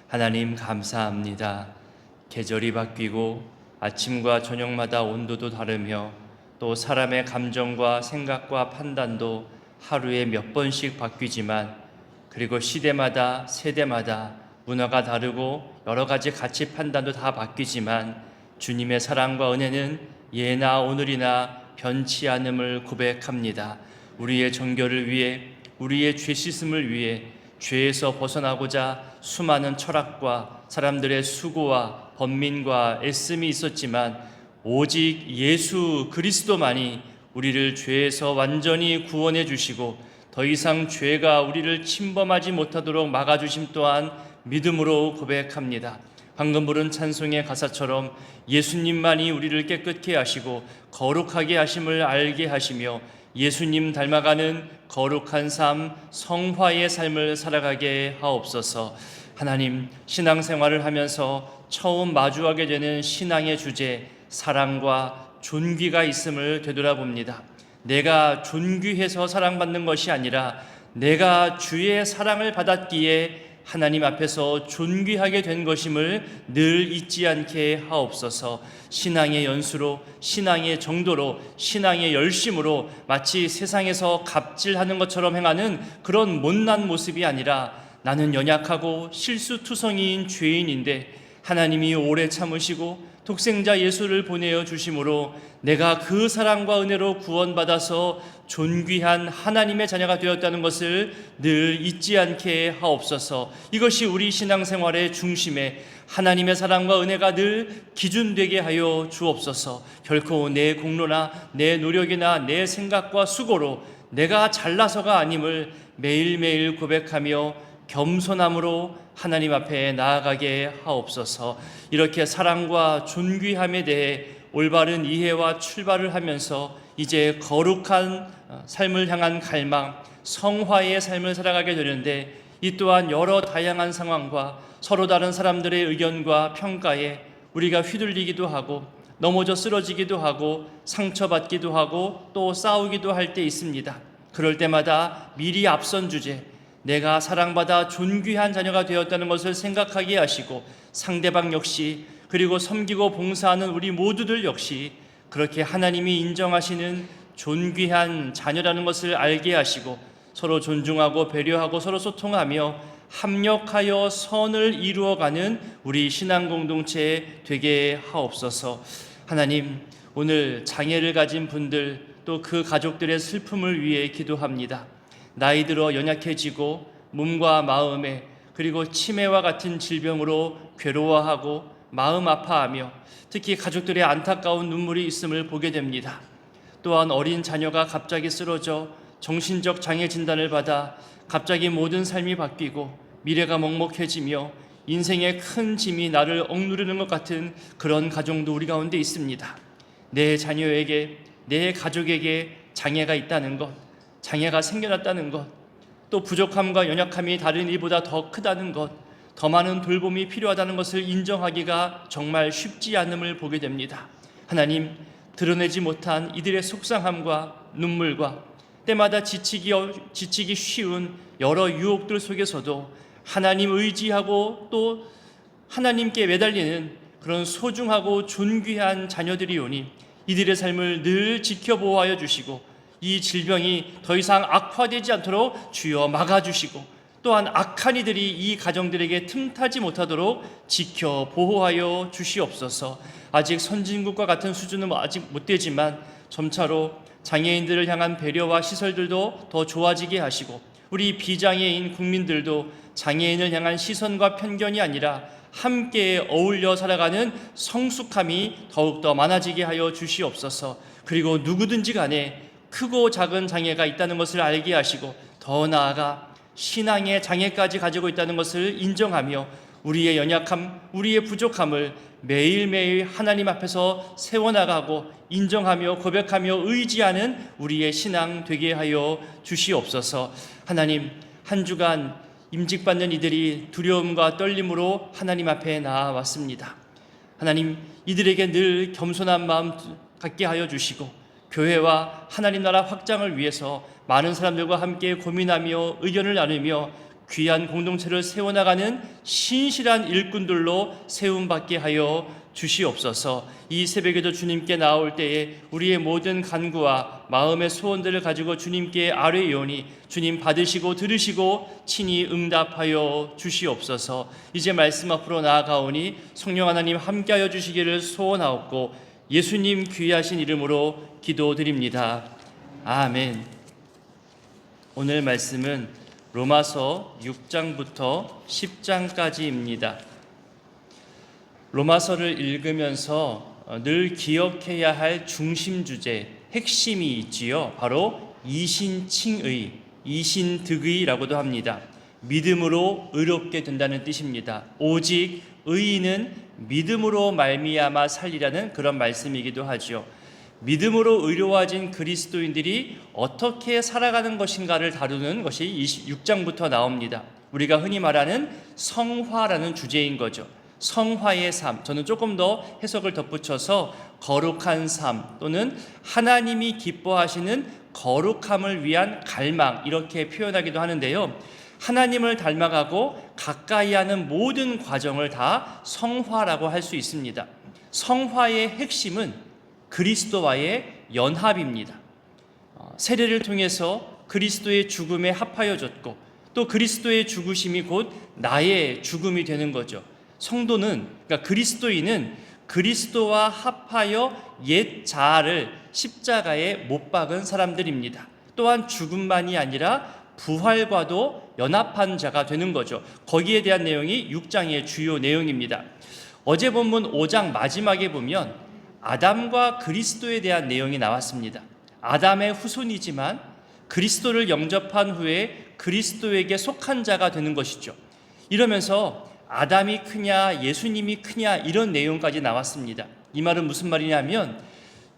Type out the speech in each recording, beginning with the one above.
하나님 감사합니다. 계절이 바뀌고 아침과 저녁마다 온도도 다르며 또 사람의 감정과 생각과 판단도 하루에 몇 번씩 바뀌지만, 그리고 시대마다 세대마다 문화가 다르고 여러 가지 가치 판단도 다 바뀌지만 주님의 사랑과 은혜는 예나 오늘이나 변치 않음을 고백합니다. 우리의 정결을 위해, 우리의 죄 씻음을 위해 죄에서 벗어나고자 수많은 철학과 사람들의 수고와 번민과 애씀이 있었지만 오직 예수 그리스도만이 우리를 죄에서 완전히 구원해 주시고 더 이상 죄가 우리를 침범하지 못하도록 막아주심 또한 믿음으로 고백합니다. 방금 부른 찬송의 가사처럼 예수님만이 우리를 깨끗게 하시고 거룩하게 하심을 알게 하시며 예수님 닮아가는 거룩한 삶, 성화의 삶을 살아가게 하옵소서. 하나님, 신앙생활을 하면서 처음 마주하게 되는 신앙의 주제, 사랑과 존귀가 있음을 되돌아봅니다. 내가 존귀해서 사랑받는 것이 아니라 내가 주의 사랑을 받았기에 하나님 앞에서 존귀하게 된 것임을 늘 잊지 않게 하옵소서. 신앙의 연수로, 신앙의 정도로, 신앙의 열심으로 마치 세상에서 갑질하는 것처럼 행하는 그런 못난 모습이 아니라 나는 연약하고 실수투성이인 죄인인데 하나님이 오래 참으시고 독생자 예수를 보내어 주심으로 내가 그 사랑과 은혜로 구원받아서 존귀한 하나님의 자녀가 되었다는 것을 늘 잊지 않게 하옵소서. 이것이 우리 신앙생활의 중심에 하나님의 사랑과 은혜가 늘 기준되게 하여 주옵소서. 결코 내 공로나 내 노력이나 내 생각과 수고로 내가 잘나서가 아님을 매일매일 고백하며 겸손함으로 하나님 앞에 나아가게 하옵소서. 이렇게 사랑과 존귀함에 대해 올바른 이해와 출발을 하면서 이제 거룩한 삶을 향한 갈망, 성화의 삶을 살아가게 되는데, 이 또한 여러 다양한 상황과 서로 다른 사람들의 의견과 평가에 우리가 휘둘리기도 하고 넘어져 쓰러지기도 하고 상처받기도 하고 또 싸우기도 할 때 있습니다. 그럴 때마다 미리 앞선 주제, 내가 사랑받아 존귀한 자녀가 되었다는 것을 생각하게 하시고 상대방 역시, 그리고 섬기고 봉사하는 우리 모두들 역시 그렇게 하나님이 인정하시는 존귀한 자녀라는 것을 알게 하시고 서로 존중하고 배려하고 서로 소통하며 합력하여 선을 이루어가는 우리 신앙 공동체 되게 하옵소서. 하나님, 오늘 장애를 가진 분들 또 그 가족들의 슬픔을 위해 기도합니다. 나이 들어 연약해지고 몸과 마음에, 그리고 치매와 같은 질병으로 괴로워하고 마음 아파하며 특히 가족들의 안타까운 눈물이 있음을 보게 됩니다. 또한 어린 자녀가 갑자기 쓰러져 정신적 장애 진단을 받아 갑자기 모든 삶이 바뀌고 미래가 먹먹해지며 인생의 큰 짐이 나를 억누르는 것 같은 그런 가정도 우리 가운데 있습니다. 내 자녀에게, 내 가족에게 장애가 있다는 것, 장애가 생겨났다는 것, 또 부족함과 연약함이 다른 이보다 더 크다는 것, 더 많은 돌봄이 필요하다는 것을 인정하기가 정말 쉽지 않음을 보게 됩니다. 하나님, 드러내지 못한 이들의 속상함과 눈물과 때마다 지치기 쉬운 여러 유혹들 속에서도 하나님 의지하고 또 하나님께 매달리는 그런 소중하고 존귀한 자녀들이 오니 이들의 삶을 늘 지켜보호하여 주시고 이 질병이 더 이상 악화되지 않도록 주여 막아주시고 또한 악한 이들이 이 가정들에게 틈타지 못하도록 지켜 보호하여 주시옵소서. 아직 선진국과 같은 수준은 아직 못 되지만 점차로 장애인들을 향한 배려와 시설들도 더 좋아지게 하시고 우리 비장애인 국민들도 장애인을 향한 시선과 편견이 아니라 함께 어울려 살아가는 성숙함이 더욱더 많아지게 하여 주시옵소서. 그리고 누구든지 간에 크고 작은 장애가 있다는 것을 알게 하시고 더 나아가 신앙의 장애까지 가지고 있다는 것을 인정하며 우리의 연약함, 우리의 부족함을 매일매일 하나님 앞에서 세워나가고 인정하며 고백하며 의지하는 우리의 신앙 되게 하여 주시옵소서. 하나님, 한 주간 임직받는 이들이 두려움과 떨림으로 하나님 앞에 나아왔습니다. 하나님, 이들에게 늘 겸손한 마음 갖게 하여 주시고 교회와 하나님 나라 확장을 위해서 많은 사람들과 함께 고민하며 의견을 나누며 귀한 공동체를 세워나가는 신실한 일꾼들로 세움받게 하여 주시옵소서. 이 새벽에도 주님께 나올 때에 우리의 모든 간구와 마음의 소원들을 가지고 주님께 아뢰오니 주님 받으시고 들으시고 친히 응답하여 주시옵소서. 이제 말씀 앞으로 나아가오니 성령 하나님 함께하여 주시기를 소원하옵고 예수님 귀하신 이름으로 기도드립니다. 아멘. 오늘 말씀은 로마서 6장부터 10장까지입니다. 로마서를 읽으면서 늘 기억해야 할 중심 주제, 핵심이 있지요. 바로 이신칭의, 이신득의라고도 합니다. 믿음으로 의롭게 된다는 뜻입니다. 오직 의인은 믿음으로 말미암아 살리라는 그런 말씀이기도 하죠. 믿음으로 의로워진 그리스도인들이 어떻게 살아가는 것인가를 다루는 것이 26장부터 나옵니다. 우리가 흔히 말하는 성화라는 주제인 거죠. 성화의 삶, 저는 조금 더 해석을 덧붙여서 거룩한 삶 또는 하나님이 기뻐하시는 거룩함을 위한 갈망, 이렇게 표현하기도 하는데요. 하나님을 닮아가고 가까이 하는 모든 과정을 다 성화라고 할 수 있습니다. 성화의 핵심은 그리스도와의 연합입니다. 세례를 통해서 그리스도의 죽음에 합하여졌고 또 그리스도의 죽으심이 곧 나의 죽음이 되는 거죠. 성도는, 그러니까 그리스도인은 그리스도와 합하여 옛 자아를 십자가에 못 박은 사람들입니다. 또한 죽음만이 아니라 부활과도 연합한 자가 되는 거죠. 거기에 대한 내용이 6장의 주요 내용입니다. 어제 본문 5장 마지막에 보면 아담과 그리스도에 대한 내용이 나왔습니다. 아담의 후손이지만 그리스도를 영접한 후에 그리스도에게 속한 자가 되는 것이죠. 이러면서 아담이 크냐 예수님이 크냐 이런 내용까지 나왔습니다. 이 말은 무슨 말이냐면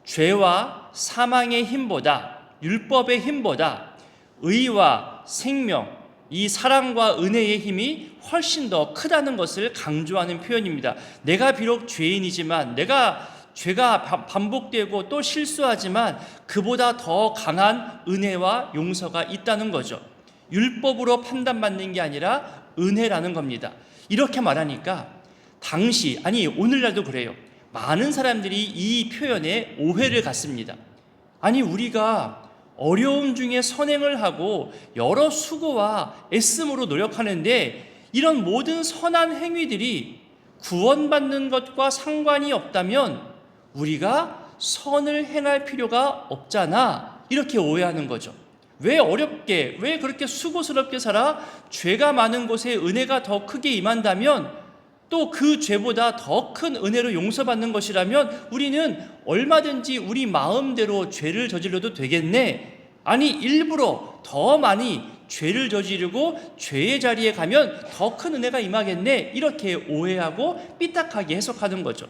죄와 사망의 힘보다, 율법의 힘보다 의와 생명, 이 사랑과 은혜의 힘이 훨씬 더 크다는 것을 강조하는 표현입니다. 내가 비록 죄인이지만, 내가 죄가 반복되고 또 실수하지만 그보다 더 강한 은혜와 용서가 있다는 거죠. 율법으로 판단받는 게 아니라 은혜라는 겁니다. 이렇게 말하니까 당시, 아니 오늘날도 그래요. 많은 사람들이 이 표현에 오해를 갖습니다. 아니 우리가 어려움 중에 선행을 하고 여러 수고와 애씀으로 노력하는데 이런 모든 선한 행위들이 구원받는 것과 상관이 없다면 우리가 선을 행할 필요가 없잖아, 이렇게 오해하는 거죠. 왜 어렵게, 왜 그렇게 수고스럽게 살아? 죄가 많은 곳에 은혜가 더 크게 임한다면, 또 그 죄보다 더 큰 은혜로 용서받는 것이라면 우리는 얼마든지 우리 마음대로 죄를 저질러도 되겠네. 아니 일부러 더 많이 죄를 저지르고 죄의 자리에 가면 더 큰 은혜가 임하겠네, 이렇게 오해하고 삐딱하게 해석하는 거죠.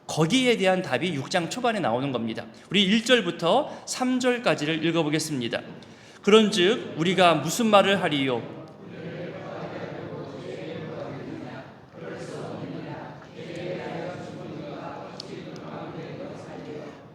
거기에 대한 답이 6장 초반에 나오는 겁니다. 우리 1절부터 3절까지를 읽어보겠습니다. 그런즉 우리가 무슨 말을 하리요?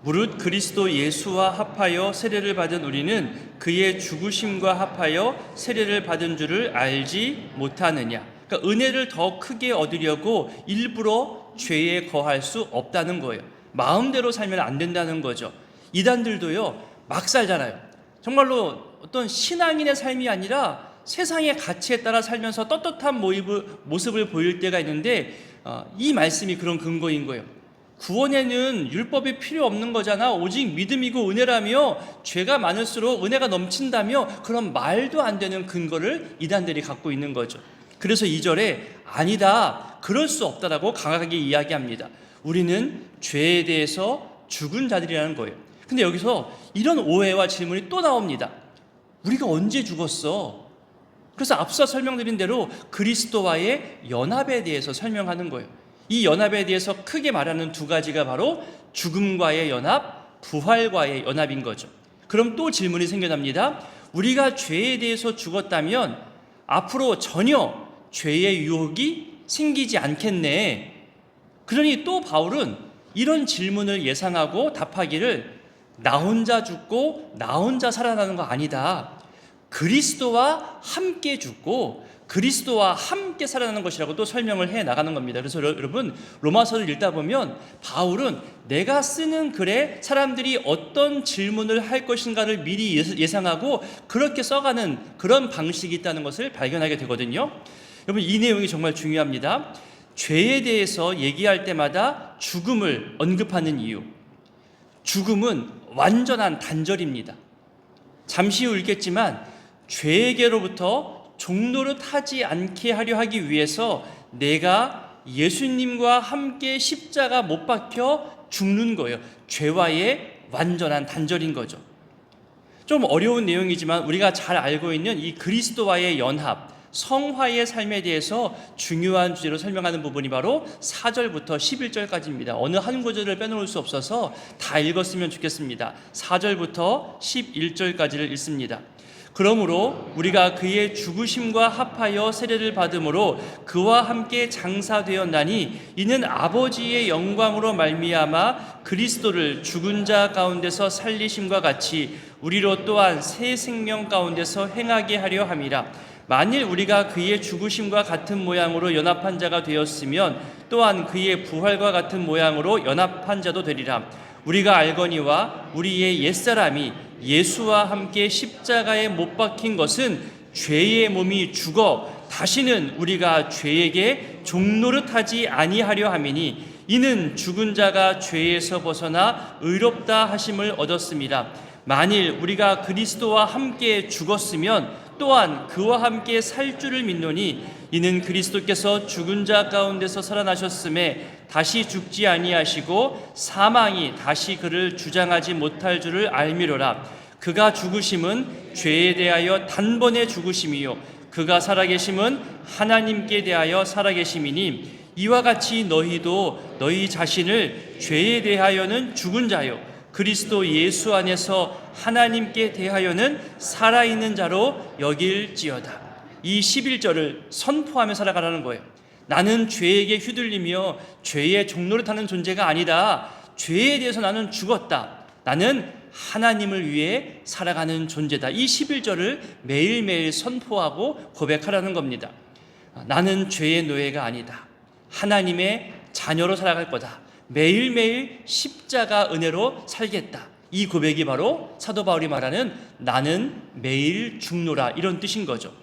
무릇 그리스도 예수와 합하여 세례를 받은 우리는 그의 죽으심과 합하여 세례를 받은 줄을 알지 못하느냐. 그러니까 은혜를 더 크게 얻으려고 일부러 죄에 거할 수 없다는 거예요. 마음대로 살면 안 된다는 거죠. 이단들도요 막 살잖아요. 정말로 어떤 신앙인의 삶이 아니라 세상의 가치에 따라 살면서 떳떳한 모습을 보일 때가 있는데 이 말씀이 그런 근거인 거예요. 구원에는 율법이 필요 없는 거잖아, 오직 믿음이고 은혜라며, 죄가 많을수록 은혜가 넘친다며, 그런 말도 안 되는 근거를 이단들이 갖고 있는 거죠. 그래서 2절에 아니다, 그럴 수 없다라고 강하게 이야기합니다. 우리는 죄에 대해서 죽은 자들이라는 거예요. 근데 여기서 이런 오해와 질문이 또 나옵니다. 우리가 언제 죽었어? 그래서 앞서 설명드린 대로 그리스도와의 연합에 대해서 설명하는 거예요. 이 연합에 대해서 크게 말하는 두 가지가 바로 죽음과의 연합, 부활과의 연합인 거죠. 그럼 또 질문이 생겨납니다. 우리가 죄에 대해서 죽었다면 앞으로 전혀 죄의 유혹이 생기지 않겠네. 그러니 또 바울은 이런 질문을 예상하고 답하기를 나 혼자 죽고 나 혼자 살아나는 거 아니다. 그리스도와 함께 죽고 그리스도와 함께 살아나는 것이라고 또 설명을 해 나가는 겁니다. 그래서 여러분, 로마서를 읽다 보면 바울은 내가 쓰는 글에 사람들이 어떤 질문을 할 것인가를 미리 예상하고 그렇게 써가는 그런 방식이 있다는 것을 발견하게 되거든요. 여러분, 이 내용이 정말 중요합니다. 죄에 대해서 얘기할 때마다 죽음을 언급하는 이유, 죽음은 완전한 단절입니다. 잠시 후 읽겠지만 죄에게로부터 종노릇하지 않게 하려 하기 위해서 내가 예수님과 함께 십자가 못 박혀 죽는 거예요. 죄와의 완전한 단절인 거죠. 좀 어려운 내용이지만 우리가 잘 알고 있는 이 그리스도와의 연합, 성화의 삶에 대해서 중요한 주제로 설명하는 부분이 바로 4절부터 11절까지입니다. 어느 한 구절을 빼놓을 수 없어서 다 읽었으면 좋겠습니다. 4절부터 11절까지를 읽습니다. 그러므로 우리가 그의 죽으심과 합하여 세례를 받음으로 그와 함께 장사되었나니 이는 아버지의 영광으로 말미암아 그리스도를 죽은 자 가운데서 살리심과 같이 우리로 또한 새 생명 가운데서 행하게 하려 함이라. 만일 우리가 그의 죽으심과 같은 모양으로 연합한 자가 되었으면 또한 그의 부활과 같은 모양으로 연합한 자도 되리라. 우리가 알거니와 우리의 옛사람이 예수와 함께 십자가에 못 박힌 것은 죄의 몸이 죽어 다시는 우리가 죄에게 종노릇하지 아니하려 함이니 이는 죽은 자가 죄에서 벗어나 의롭다 하심을 얻었습니다. 만일 우리가 그리스도와 함께 죽었으면 또한 그와 함께 살 줄을 믿노니 이는 그리스도께서 죽은 자 가운데서 살아나셨음에 다시 죽지 아니하시고 사망이 다시 그를 주장하지 못할 줄을 알미로라. 그가 죽으심은 죄에 대하여 단번에 죽으심이요 그가 살아계심은 하나님께 대하여 살아계심이니 이와 같이 너희도 너희 자신을 죄에 대하여는 죽은 자요 그리스도 예수 안에서 하나님께 대하여는 살아있는 자로 여길지어다. 이 11절을 선포하며 살아가라는 거예요. 나는 죄에게 휘둘리며 죄의 종노릇하는 존재가 아니다. 죄에 대해서 나는 죽었다. 나는 하나님을 위해 살아가는 존재다. 이 11절을 매일매일 선포하고 고백하라는 겁니다. 나는 죄의 노예가 아니다. 하나님의 자녀로 살아갈 거다. 매일매일 십자가 은혜로 살겠다. 이 고백이 바로 사도 바울이 말하는 나는 매일 죽노라 이런 뜻인 거죠.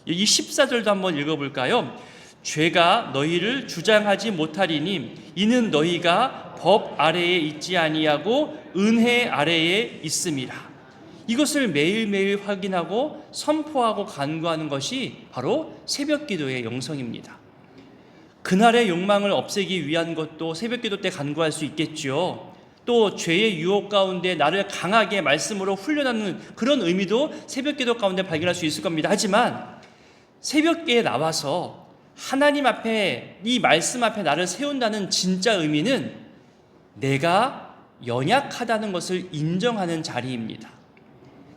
이 14절도 한번 읽어볼까요? 죄가 너희를 주장하지 못하리니 이는 너희가 법 아래에 있지 아니하고 은혜 아래에 있음이라. 이것을 매일매일 확인하고 선포하고 간구하는 것이 바로 새벽기도의 영성입니다. 그날의 욕망을 없애기 위한 것도 새벽기도 때 간구할 수 있겠죠. 또 죄의 유혹 가운데 나를 강하게 말씀으로 훈련하는 그런 의미도 새벽기도 가운데 발견할 수 있을 겁니다. 하지만 새벽기에 나와서 하나님 앞에 이 말씀 앞에 나를 세운다는 진짜 의미는 내가 연약하다는 것을 인정하는 자리입니다.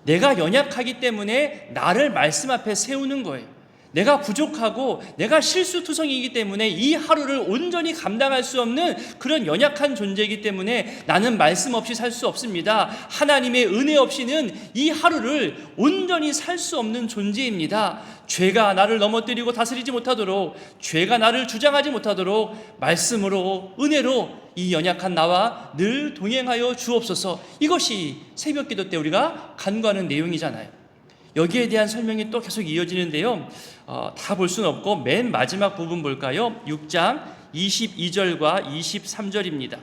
내가 연약하기 때문에 나를 말씀 앞에 세우는 거예요. 내가 부족하고 내가 실수투성이기 때문에 이 하루를 온전히 감당할 수 없는 그런 연약한 존재이기 때문에 나는 말씀 없이 살 수 없습니다. 하나님의 은혜 없이는 이 하루를 온전히 살 수 없는 존재입니다. 죄가 나를 넘어뜨리고 다스리지 못하도록, 죄가 나를 주장하지 못하도록 말씀으로, 은혜로 이 연약한 나와 늘 동행하여 주옵소서. 이것이 새벽기도 때 우리가 간구하는 내용이잖아요. 여기에 대한 설명이 또 계속 이어지는데요. 다 볼 수는 없고 맨 마지막 부분 볼까요? 6장 22절과 23절입니다.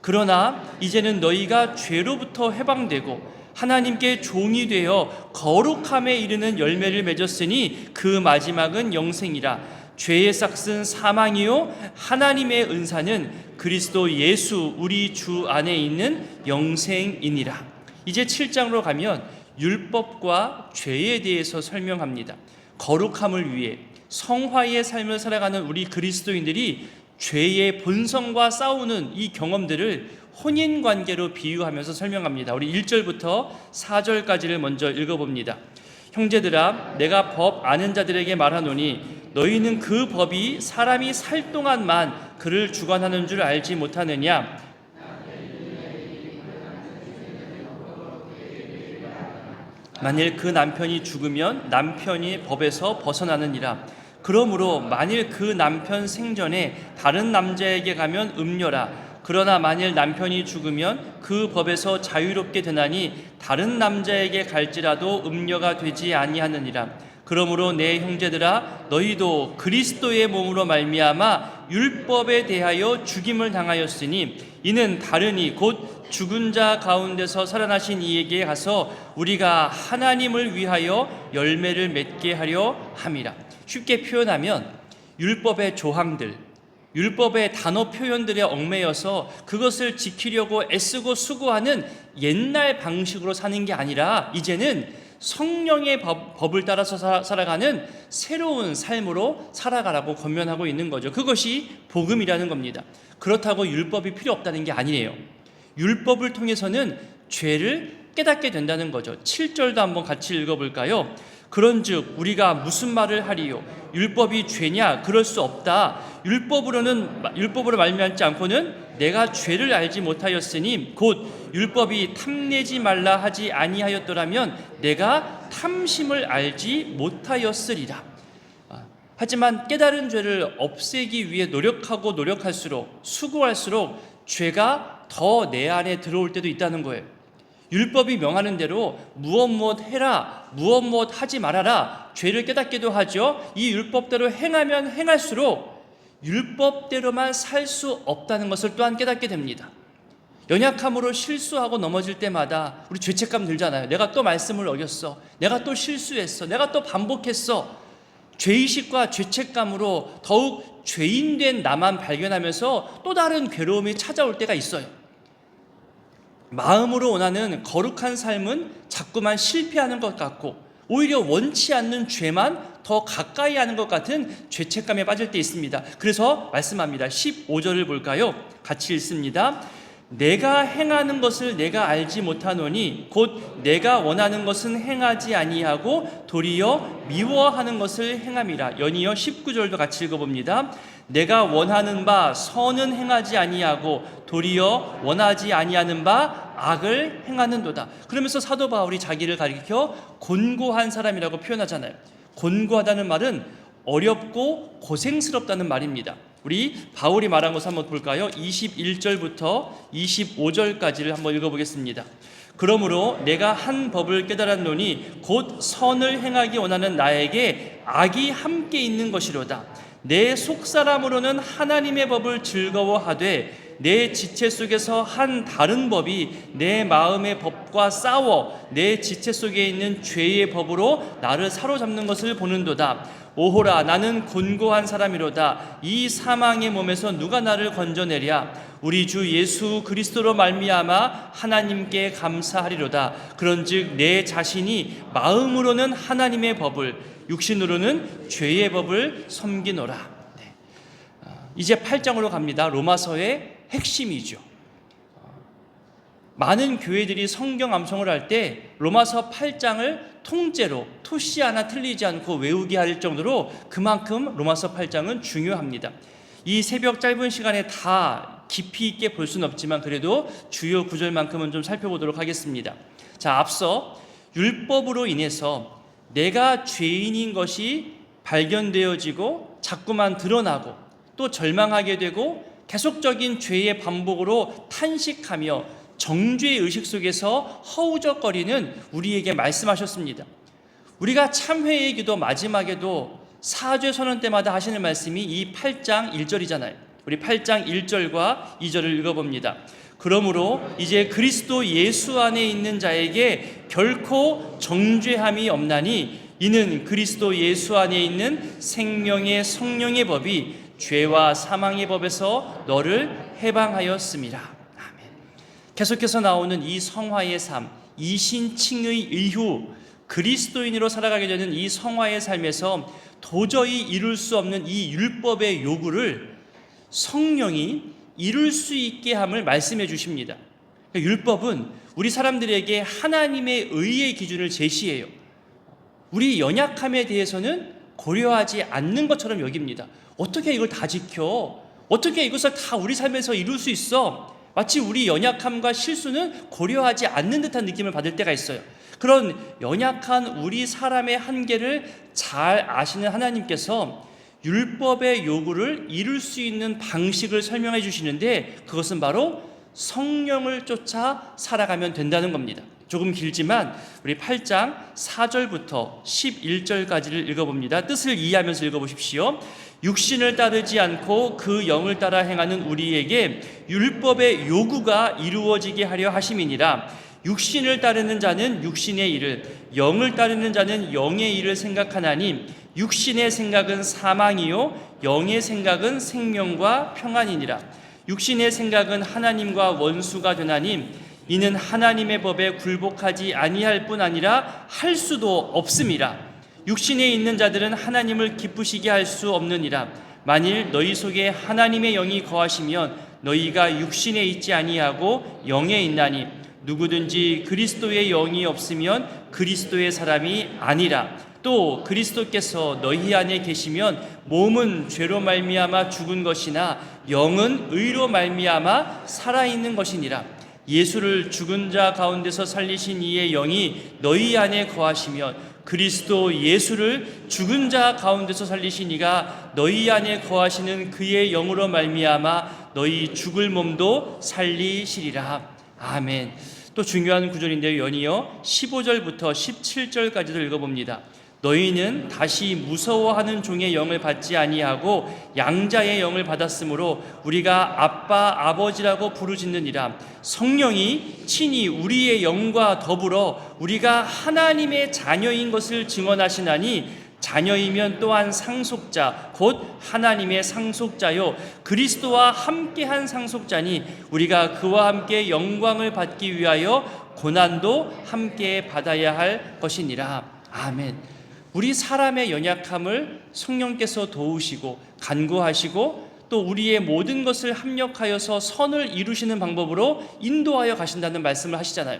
그러나 이제는 너희가 죄로부터 해방되고 하나님께 종이 되어 거룩함에 이르는 열매를 맺었으니 그 마지막은 영생이라. 죄의 싹은 사망이요 하나님의 은사는 그리스도 예수 우리 주 안에 있는 영생이니라. 이제 7장으로 가면 율법과 죄에 대해서 설명합니다. 거룩함을 위해 성화의 삶을 살아가는 우리 그리스도인들이 죄의 본성과 싸우는 이 경험들을 혼인관계로 비유하면서 설명합니다. 우리 1절부터 4절까지를 먼저 읽어봅니다. 형제들아, 내가 법 아는 자들에게 말하노니 너희는 그 법이 사람이 살 동안만 그를 주관하는 줄 알지 못하느냐? 만일 그 남편이 죽으면 남편이 법에서 벗어나느니라. 그러므로 만일 그 남편 생전에 다른 남자에게 가면 음녀라. 그러나 만일 남편이 죽으면 그 법에서 자유롭게 되나니 다른 남자에게 갈지라도 음녀가 되지 아니하느니라. 그러므로 내 형제들아, 너희도 그리스도의 몸으로 말미암아 율법에 대하여 죽임을 당하였으니 이는 다르니 곧 죽은 자 가운데서 살아나신 이에게 가서 우리가 하나님을 위하여 열매를 맺게 하려 함이라. 쉽게 표현하면 율법의 조항들, 율법의 단어 표현들에 얽매여서 그것을 지키려고 애쓰고 수고하는 옛날 방식으로 사는 게 아니라 이제는 성령의 법을 따라서 살아가는 새로운 삶으로 살아가라고 권면하고 있는 거죠. 그것이 복음이라는 겁니다. 그렇다고 율법이 필요 없다는 게 아니에요. 율법을 통해서는 죄를 깨닫게 된다는 거죠. 7절도 한번 같이 읽어볼까요? 그런즉 우리가 무슨 말을 하리요? 율법이 죄냐? 그럴 수 없다. 율법으로 말미암지 않고는 내가 죄를 알지 못하였으니 곧 율법이 탐내지 말라 하지 아니하였더라면 내가 탐심을 알지 못하였으리라. 하지만 깨달은 죄를 없애기 위해 노력할수록 수고할수록 죄가 더 내 안에 들어올 때도 있다는 거예요. 율법이 명하는 대로 무엇 해라, 무엇 하지 말아라, 죄를 깨닫기도 하죠. 이 율법대로 행하면 행할수록 율법대로만 살 수 없다는 것을 또한 깨닫게 됩니다. 연약함으로 실수하고 넘어질 때마다 우리 죄책감 들잖아요. 내가 또 말씀을 어겼어, 내가 또 실수했어, 내가 또 반복했어. 죄의식과 죄책감으로 더욱 죄인된 나만 발견하면서 또 다른 괴로움이 찾아올 때가 있어요. 마음으로 원하는 거룩한 삶은 자꾸만 실패하는 것 같고 오히려 원치 않는 죄만 더 가까이 하는 것 같은 죄책감에 빠질 때 있습니다. 그래서 말씀합니다. 15절을 볼까요? 같이 읽습니다. 내가 행하는 것을 내가 알지 못하노니 곧 내가 원하는 것은 행하지 아니하고 도리어 미워하는 것을 행함이라. 연이어 19절도 같이 읽어봅니다. 내가 원하는 바 선은 행하지 아니하고 도리어 원하지 아니하는 바 악을 행하는도다. 그러면서 사도 바울이 자기를 가리켜 곤고한 사람이라고 표현하잖아요. 곤고하다는 말은 어렵고 고생스럽다는 말입니다. 우리 바울이 말한 것을 한번 볼까요? 21절부터 25절까지를 한번 읽어보겠습니다. 그러므로 내가 한 법을 깨달았노니 곧 선을 행하기 원하는 나에게 악이 함께 있는 것이로다. 내 속사람으로는 하나님의 법을 즐거워하되 내 지체 속에서 한 다른 법이 내 마음의 법과 싸워 내 지체 속에 있는 죄의 법으로 나를 사로잡는 것을 보는도다. 오호라, 나는 곤고한 사람이로다. 이 사망의 몸에서 누가 나를 건져내랴? 우리 주 예수 그리스도로 말미암아 하나님께 감사하리로다. 그런즉 내 자신이 마음으로는 하나님의 법을, 육신으로는 죄의 법을 섬기노라. 이제 8장으로 갑니다. 로마서의 핵심이죠. 많은 교회들이 성경 암송을 할 때 로마서 8장을 통째로 토시 하나 틀리지 않고 외우게 할 정도로 그만큼 로마서 8장은 중요합니다. 이 새벽 짧은 시간에 다 깊이 있게 볼 수는 없지만 그래도 주요 구절만큼은 좀 살펴보도록 하겠습니다. 자, 앞서 율법으로 인해서 내가 죄인인 것이 발견되어지고 자꾸만 드러나고 또 절망하게 되고 계속적인 죄의 반복으로 탄식하며 정죄의 의식 속에서 허우적거리는 우리에게 말씀하셨습니다. 우리가 참회의 기도 마지막에도 사죄 선언 때마다 하시는 말씀이 이 8장 1절이잖아요. 우리 8장 1절과 2절을 읽어봅니다. 그러므로 이제 그리스도 예수 안에 있는 자에게 결코 정죄함이 없나니 이는 그리스도 예수 안에 있는 생명의 성령의 법이 죄와 사망의 법에서 너를 해방하였음이라. 계속해서 나오는 이 성화의 삶, 이신칭의 이후 그리스도인으로 살아가게 되는 이 성화의 삶에서 도저히 이룰 수 없는 이 율법의 요구를 성령이 이룰 수 있게 함을 말씀해 주십니다. 율법은 우리 사람들에게 하나님의 의의 기준을 제시해요. 우리 연약함에 대해서는 고려하지 않는 것처럼 여깁니다. 어떻게 이걸 다 지켜? 어떻게 이것을 다 우리 삶에서 이룰 수 있어? 마치 우리 연약함과 실수는 고려하지 않는 듯한 느낌을 받을 때가 있어요. 그런 연약한 우리 사람의 한계를 잘 아시는 하나님께서 율법의 요구를 이룰 수 있는 방식을 설명해 주시는데, 그것은 바로 성령을 쫓아 살아가면 된다는 겁니다. 조금 길지만 우리 8장 4절부터 11절까지를 읽어봅니다. 뜻을 이해하면서 읽어보십시오. 육신을 따르지 않고 그 영을 따라 행하는 우리에게 율법의 요구가 이루어지게 하려 하심이니라. 육신을 따르는 자는 육신의 일을, 영을 따르는 자는 영의 일을 생각하나니 육신의 생각은 사망이요 영의 생각은 생명과 평안이니라. 육신의 생각은 하나님과 원수가 되나니 이는 하나님의 법에 굴복하지 아니할 뿐 아니라 할 수도 없음이라. 육신에 있는 자들은 하나님을 기쁘시게 할 수 없느니라. 만일 너희 속에 하나님의 영이 거하시면 너희가 육신에 있지 아니하고 영에 있나니 누구든지 그리스도의 영이 없으면 그리스도의 사람이 아니라. 또 그리스도께서 너희 안에 계시면 몸은 죄로 말미암아 죽은 것이나 영은 의로 말미암아 살아있는 것이니라. 예수를 죽은 자 가운데서 살리신 이의 영이 너희 안에 거하시면 그리스도 예수를 죽은 자 가운데서 살리신 이가 너희 안에 거하시는 그의 영으로 말미암아 너희 죽을 몸도 살리시리라. 아멘. 또 중요한 구절인데요, 연이어 15절부터 17절까지도 읽어봅니다. 너희는 다시 무서워하는 종의 영을 받지 아니하고 양자의 영을 받았으므로 우리가 아빠 아버지라고 부르짖느니라. 성령이 친히 우리의 영과 더불어 우리가 하나님의 자녀인 것을 증언하시나니 자녀이면 또한 상속자 곧 하나님의 상속자요 그리스도와 함께한 상속자니 우리가 그와 함께 영광을 받기 위하여 고난도 함께 받아야 할 것이니라. 아멘. 우리 사람의 연약함을 성령께서 도우시고 간구하시고 또 우리의 모든 것을 합력하여서 선을 이루시는 방법으로 인도하여 가신다는 말씀을 하시잖아요.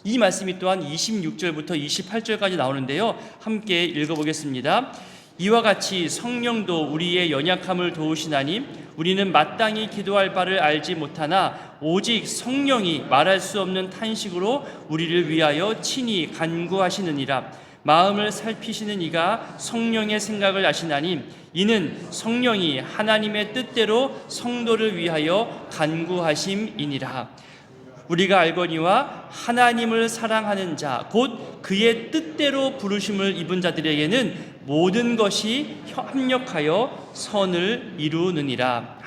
이 말씀이 또한 26절부터 28절까지 나오는데요, 함께 읽어보겠습니다. 이와 같이 성령도 우리의 연약함을 도우시나니 우리는 마땅히 기도할 바를 알지 못하나 오직 성령이 말할 수 없는 탄식으로 우리를 위하여 친히 간구하시느니라. 마음을 살피시는 이가 성령의 생각을 아시나니 이는 성령이 하나님의 뜻대로 성도를 위하여 간구하심이니라. 우리가 알거니와 하나님을 사랑하는 자 곧 그의 뜻대로 부르심을 입은 자들에게는 모든 것이 합력하여 선을 이루느니라.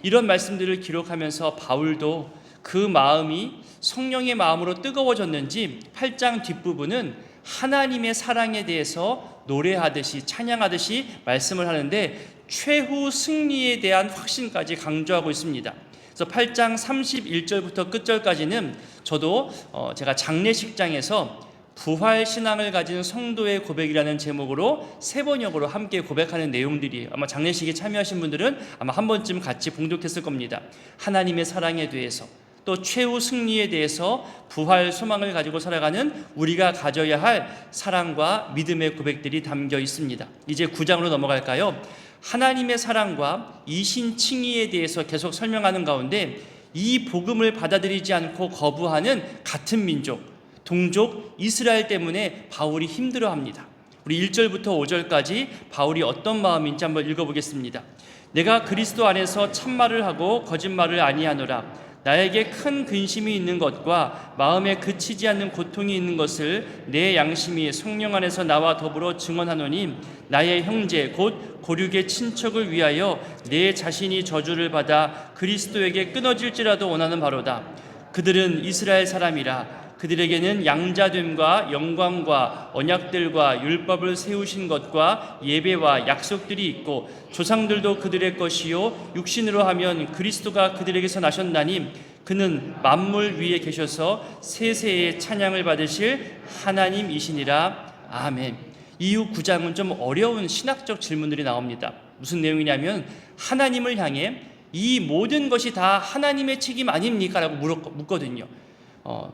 이런 말씀들을 기록하면서 바울도 그 마음이 성령의 마음으로 뜨거워졌는지 8장 뒷부분은 하나님의 사랑에 대해서 노래하듯이 찬양하듯이 말씀을 하는데 최후 승리에 대한 확신까지 강조하고 있습니다. 그래서 8장 31절부터 끝절까지는 저도 제가 장례식장에서 부활신앙을 가진 성도의 고백이라는 제목으로 3번역으로 함께 고백하는 내용들이에요. 아마 장례식에 참여하신 분들은 아마 한 번쯤 같이 봉독했을 겁니다. 하나님의 사랑에 대해서 또 최후 승리에 대해서 부활 소망을 가지고 살아가는 우리가 가져야 할 사랑과 믿음의 고백들이 담겨 있습니다. 이제 9장으로 넘어갈까요? 하나님의 사랑과 이신칭의에 대해서 계속 설명하는 가운데 이 복음을 받아들이지 않고 거부하는 같은 민족, 동족 이스라엘 때문에 바울이 힘들어합니다. 우리 1절부터 5절까지 바울이 어떤 마음인지 한번 읽어보겠습니다. 내가 그리스도 안에서 참말을 하고 거짓말을 아니하노라. 나에게 큰 근심이 있는 것과 마음에 그치지 않는 고통이 있는 것을 내 양심이 성령 안에서 나와 더불어 증언하노니 나의 형제 곧 고륙의 친척을 위하여 내 자신이 저주를 받아 그리스도에게 끊어질지라도 원하는 바로다. 그들은 이스라엘 사람이라. 그들에게는 양자됨과 영광과 언약들과 율법을 세우신 것과 예배와 약속들이 있고 조상들도 그들의 것이요 육신으로 하면 그리스도가 그들에게서 나셨나니 그는 만물 위에 계셔서 세세의 찬양을 받으실 하나님이시니라. 아멘. 이후 9장은 좀 어려운 신학적 질문들이 나옵니다. 무슨 내용이냐면 하나님을 향해 이 모든 것이 다 하나님의 책임 아닙니까? 라고 묻거든요.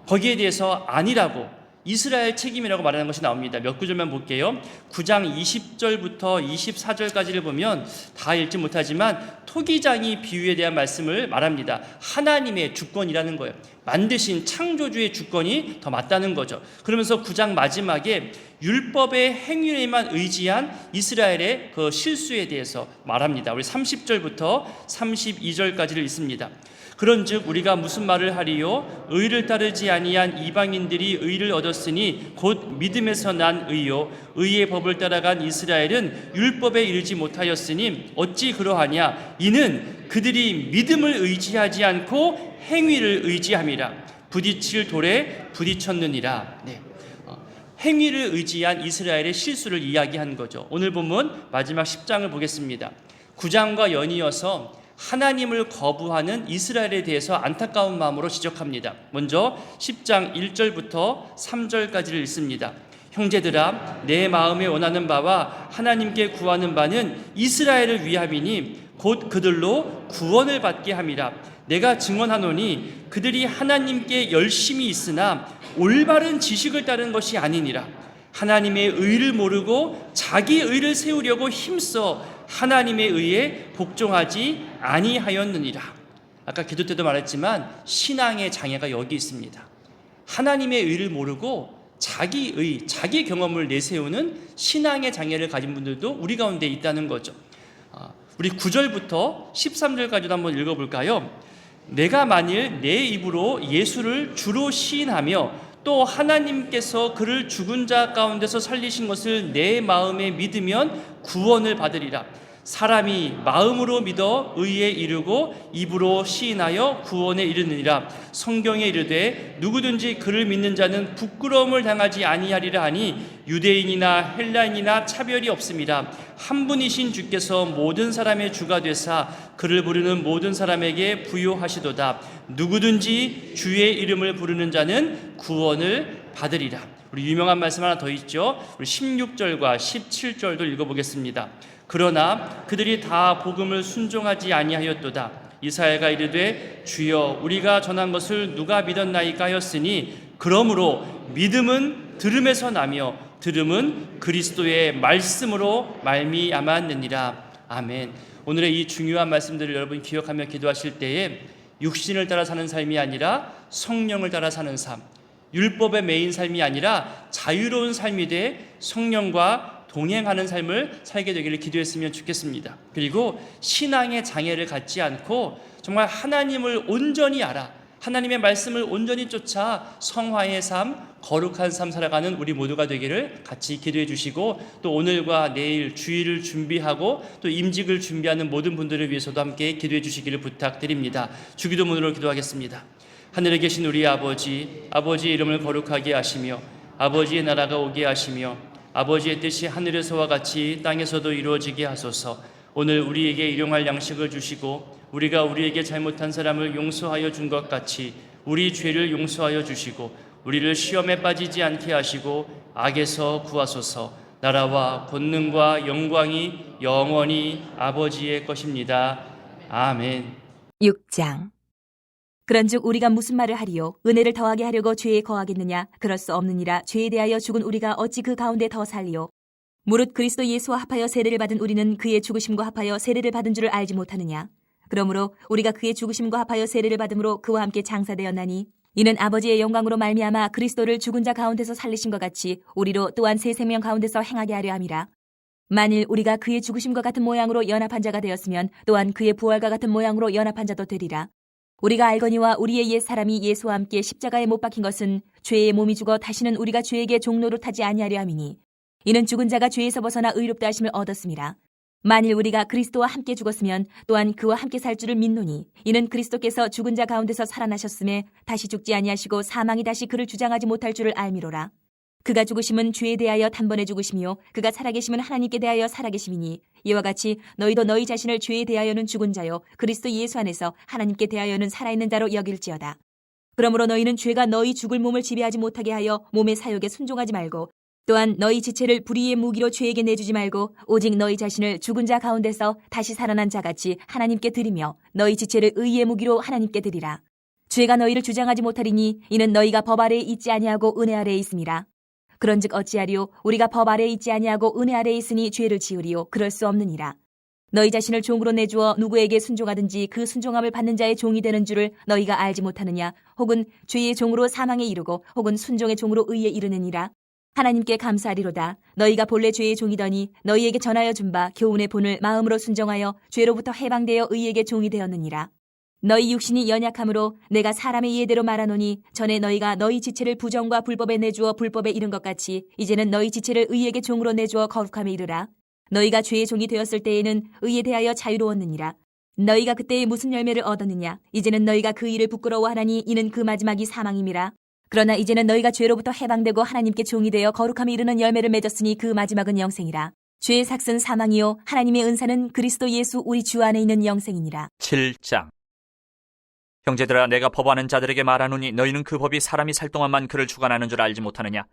거기에 대해서 아니라고 이스라엘 책임이라고 말하는 것이 나옵니다. 몇 구절만 볼게요. 9장 20절부터 24절까지를 보면 다 읽지 못하지만 토기장이 비유에 대한 말씀을 말합니다. 하나님의 주권이라는 거예요. 만드신 창조주의 주권이 더 맞다는 거죠. 그러면서 9장 마지막에 율법의 행위에만 의지한 이스라엘의 그 실수에 대해서 말합니다. 우리 30절부터 32절까지를 읽습니다. 그런즉 우리가 무슨 말을 하리요? 의를 따르지 아니한 이방인들이 의를 얻었으니 곧 믿음에서 난 의요. 의의 법을 따라간 이스라엘은 율법에 이르지 못하였으니 어찌 그러하냐? 이는 그들이 믿음을 의지하지 않고 행위를 의지함이라. 부딪힐 돌에 부딪혔느니라. 네. 행위를 의지한 이스라엘의 실수를 이야기한 거죠. 오늘 본문 마지막 10장을 보겠습니다. 9장과 연이어서 하나님을 거부하는 이스라엘에 대해서 안타까운 마음으로 지적합니다. 먼저 10장 1절부터 3절까지를 읽습니다. 형제들아, 내 마음에 원하는 바와 하나님께 구하는 바는 이스라엘을 위함이니 곧 그들로 구원을 받게 함이라. 내가 증언하노니 그들이 하나님께 열심히 있으나 올바른 지식을 따른 것이 아니니라. 하나님의 의를 모르고 자기 의를 세우려고 힘써 하나님의 의에 복종하지 아니하였느니라. 아까 기도 때도 말했지만 신앙의 장애가 여기 있습니다. 하나님의 의를 모르고 자기 의, 자기 경험을 내세우는 신앙의 장애를 가진 분들도 우리 가운데 있다는 거죠. 우리 9절부터 13절까지도 한번 읽어볼까요? 내가 만일 내 입으로 예수를 주로 시인하며 또 하나님께서 그를 죽은 자 가운데서 살리신 것을 내 마음에 믿으면 구원을 받으리라. 사람이 마음으로 믿어 의에 이르고 입으로 시인하여 구원에 이르느니라. 성경에 이르되 누구든지 그를 믿는 자는 부끄러움을 당하지 아니하리라 하니 유대인이나 헬라인이나 차별이 없음이라. 한 분이신 주께서 모든 사람의 주가 되사 그를 부르는 모든 사람에게 부요하시도다. 누구든지 주의 이름을 부르는 자는 구원을 받으리라. 우리 유명한 말씀 하나 더 있죠. 우리 16절과 17절도 읽어보겠습니다. 그러나 그들이 다 복음을 순종하지 아니하였도다. 이사야가 이르되 주여 우리가 전한 것을 누가 믿었나이까 하였으니 그러므로 믿음은 들음에서 나며 들음은 그리스도의 말씀으로 말미암았느니라. 아멘. 오늘의 이 중요한 말씀들을 여러분 기억하며 기도하실 때에 육신을 따라 사는 삶이 아니라 성령을 따라 사는 삶, 율법에 매인 삶이 아니라 자유로운 삶이 돼 성령과 동행하는 삶을 살게 되기를 기도했으면 좋겠습니다. 그리고 신앙의 장애를 갖지 않고 정말 하나님을 온전히 알아, 하나님의 말씀을 온전히 쫓아 성화의 삶, 거룩한 삶 살아가는 우리 모두가 되기를 같이 기도해 주시고, 또 오늘과 내일 주일을 준비하고 또 임직을 준비하는 모든 분들을 위해서도 함께 기도해 주시기를 부탁드립니다. 주기도문으로 기도하겠습니다. 하늘에 계신 우리 아버지, 아버지의 이름을 거룩하게 하시며 아버지의 나라가 오게 하시며 아버지의 뜻이 하늘에서와 같이 땅에서도 이루어지게 하소서. 오늘 우리에게 일용할 양식을 주시고 우리가 우리에게 잘못한 사람을 용서하여 준 것 같이 우리 죄를 용서하여 주시고 우리를 시험에 빠지지 않게 하시고 악에서 구하소서. 나라와 권능과 영광이 영원히 아버지의 것입니다. 아멘. 6장. 그런즉 우리가 무슨 말을 하리요? 은혜를 더하게 하려고 죄에 거하겠느냐? 그럴 수 없느니라. 죄에 대하여 죽은 우리가 어찌 그 가운데 더 살리요? 무릇 그리스도 예수와 합하여 세례를 받은 우리는 그의 죽으심과 합하여 세례를 받은 줄을 알지 못하느냐? 그러므로 우리가 그의 죽으심과 합하여 세례를 받음으로 그와 함께 장사되었나니 이는 아버지의 영광으로 말미암아 그리스도를 죽은 자 가운데서 살리신 것 같이 우리로 또한 새 생명 가운데서 행하게 하려 함이라. 만일 우리가 그의 죽으심과 같은 모양으로 연합한 자가 되었으면 또한 그의 부활과 같은 모양으로 연합한 자도 되리라. 우리가 알거니와 우리의 옛 사람이 예수와 함께 십자가에 못 박힌 것은 죄의 몸이 죽어 다시는 우리가 죄에게 종로를 타지 아니하려 함이니 이는 죽은 자가 죄에서 벗어나 의롭다 하심을 얻었음이라. 만일 우리가 그리스도와 함께 죽었으면 또한 그와 함께 살 줄을 믿노니 이는 그리스도께서 죽은 자 가운데서 살아나셨음에 다시 죽지 아니하시고 사망이 다시 그를 주장하지 못할 줄을 알미로라. 그가 죽으심은 죄에 대하여 단번에 죽으시며 그가 살아계심은 하나님께 대하여 살아계심이니 이와 같이 너희도 너희 자신을 죄에 대하여는 죽은 자요 그리스도 예수 안에서 하나님께 대하여는 살아있는 자로 여길지어다. 그러므로 너희는 죄가 너희 죽을 몸을 지배하지 못하게 하여 몸의 사욕에 순종하지 말고 또한 너희 지체를 불의의 무기로 죄에게 내주지 말고 오직 너희 자신을 죽은 자 가운데서 다시 살아난 자같이 하나님께 드리며 너희 지체를 의의 무기로 하나님께 드리라. 죄가 너희를 주장하지 못하리니 이는 너희가 법 아래에 있지 아니하고 은혜 아래에 있음이라. 그런즉 어찌하리요? 우리가 법 아래에 있지 아니하고 은혜 아래에 있으니 죄를 지으리요? 그럴 수 없느니라. 너희 자신을 종으로 내주어 누구에게 순종하든지 그 순종함을 받는 자의 종이 되는 줄을 너희가 알지 못하느냐? 혹은 죄의 종으로 사망에 이르고 혹은 순종의 종으로 의에 이르느니라. 하나님께 감사하리로다. 너희가 본래 죄의 종이더니 너희에게 전하여 준 바 교훈의 본을 마음으로 순종하여 죄로부터 해방되어 의에게 종이 되었느니라. 너희 육신이 연약함으로 내가 사람의 이해대로 말하노니 전에 너희가 너희 지체를 부정과 불법에 내주어 불법에 이른 것 같이 이제는 너희 지체를 의에게 종으로 내주어 거룩함에 이르라. 너희가 죄의 종이 되었을 때에는 의에 대하여 자유로웠느니라. 너희가 그때에 무슨 열매를 얻었느냐? 이제는 너희가 그 일을 부끄러워하나니 이는 그 마지막이 사망임이라. 그러나 이제는 너희가 죄로부터 해방되고 하나님께 종이 되어 거룩함에 이르는 열매를 맺었으니 그 마지막은 영생이라. 죄의 삭은 사망이요 하나님의 은사는 그리스도 예수 우리 주 안에 있는 영생이니라. 7장. 형제들아, 내가 법하는 자들에게 말하노니 너희는 그 법이 사람이 살 동안만 그를 주관하는 줄 알지 못하느냐?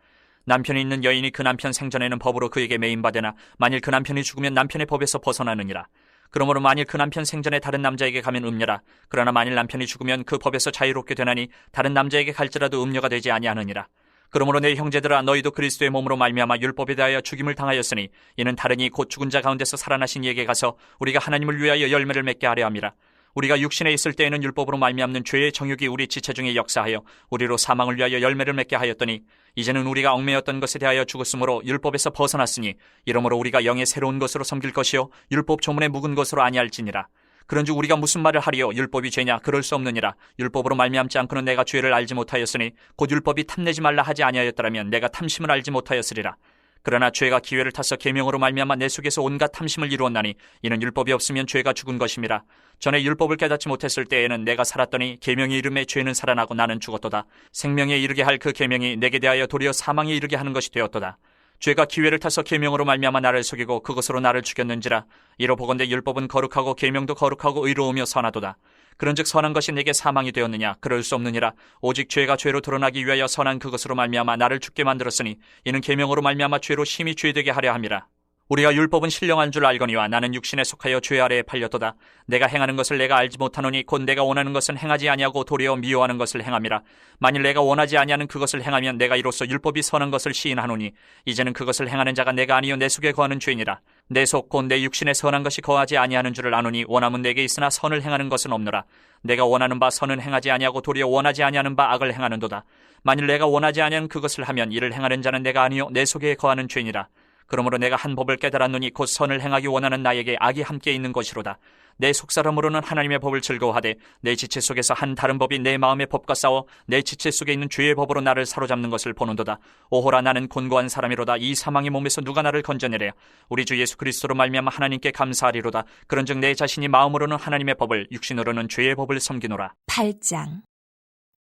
남편이 있는 여인이 그 남편 생전에는 법으로 그에게 매인받으나 만일 그 남편이 죽으면 남편의 법에서 벗어나느니라. 그러므로 만일 그 남편 생전에 다른 남자에게 가면 음녀라. 그러나 만일 남편이 죽으면 그 법에서 자유롭게 되나니 다른 남자에게 갈지라도 음녀가 되지 아니하느니라. 그러므로 내 형제들아, 너희도 그리스도의 몸으로 말미암아 율법에 대하여 죽임을 당하였으니 이는 다른이 곧 죽은 자 가운데서 살아나신 이에게 가서 우리가 하나님을 위하여 열매를 맺게 하려 함이라. 우리가 육신에 있을 때에는 율법으로 말미암는 죄의 정욕이 우리 지체 중에 역사하여 우리로 사망을 위하여 열매를 맺게 하였더니 이제는 우리가 얽매였던 것에 대하여 죽었으므로 율법에서 벗어났으니 이러므로 우리가 영의 새로운 것으로 섬길 것이요 율법 조문에 묵은 것으로 아니할지니라. 그런즉 우리가 무슨 말을 하리요? 율법이 죄냐? 그럴 수 없느니라. 율법으로 말미암지 않고는 내가 죄를 알지 못하였으니 곧 율법이 탐내지 말라 하지 아니하였더라면 내가 탐심을 알지 못하였으리라. 그러나 죄가 기회를 타서 계명으로 말미암아 내 속에서 온갖 탐심을 이루었나니 이는 율법이 없으면 죄가 죽은 것임이라. 전에 율법을 깨닫지 못했을 때에는 내가 살았더니 계명이 이름에 죄는 살아나고 나는 죽었도다. 생명에 이르게 할 그 계명이 내게 대하여 도리어 사망에 이르게 하는 것이 되었도다. 죄가 기회를 타서 계명으로 말미암아 나를 속이고 그것으로 나를 죽였는지라. 이로 보건대 율법은 거룩하고 계명도 거룩하고 의로우며 선하도다. 그런즉 선한 것이 내게 사망이 되었느냐? 그럴 수 없느니라. 오직 죄가 죄로 드러나기 위하여 선한 그것으로 말미암아 나를 죽게 만들었으니 이는 계명으로 말미암아 죄로 심히 죄되게 하려 함이라. 우리가 율법은 신령한 줄 알거니와 나는 육신에 속하여 죄 아래에 팔렸도다. 내가 행하는 것을 내가 알지 못하노니 곧 내가 원하는 것은 행하지 아니하고 도리어 미워하는 것을 행함이라. 만일 내가 원하지 아니하는 그것을 행하면 내가 이로써 율법이 선한 것을 시인하노니 이제는 그것을 행하는 자가 내가 아니요 내 속에 거하는 죄니라. 내 속 곧 내 육신에 선한 것이 거하지 아니하는 줄을 아노니 원함은 내게 있으나 선을 행하는 것은 없노라. 내가 원하는 바 선은 행하지 아니하고 도리어 원하지 아니하는 바 악을 행하는도다. 만일 내가 원하지 아니하는 그것을 하면 이를 행하는 자는 내가 아니요 내 속에 거하는 죄니라. 그러므로 내가 한 법을 깨달았노니 곧 선을 행하기 원하는 나에게 악이 함께 있는 것이로다. 내 속사람으로는 하나님의 법을 즐거워하되 내 지체 속에서 한 다른 법이 내 마음의 법과 싸워 내 지체 속에 있는 죄의 법으로 나를 사로잡는 것을 보는도다. 오호라, 나는 곤고한 사람이로다. 이 사망의 몸에서 누가 나를 건져내랴. 우리 주 예수 그리스도로 말미암아 하나님께 감사하리로다. 그런즉 내 자신이 마음으로는 하나님의 법을 육신으로는 죄의 법을 섬기노라. 8장.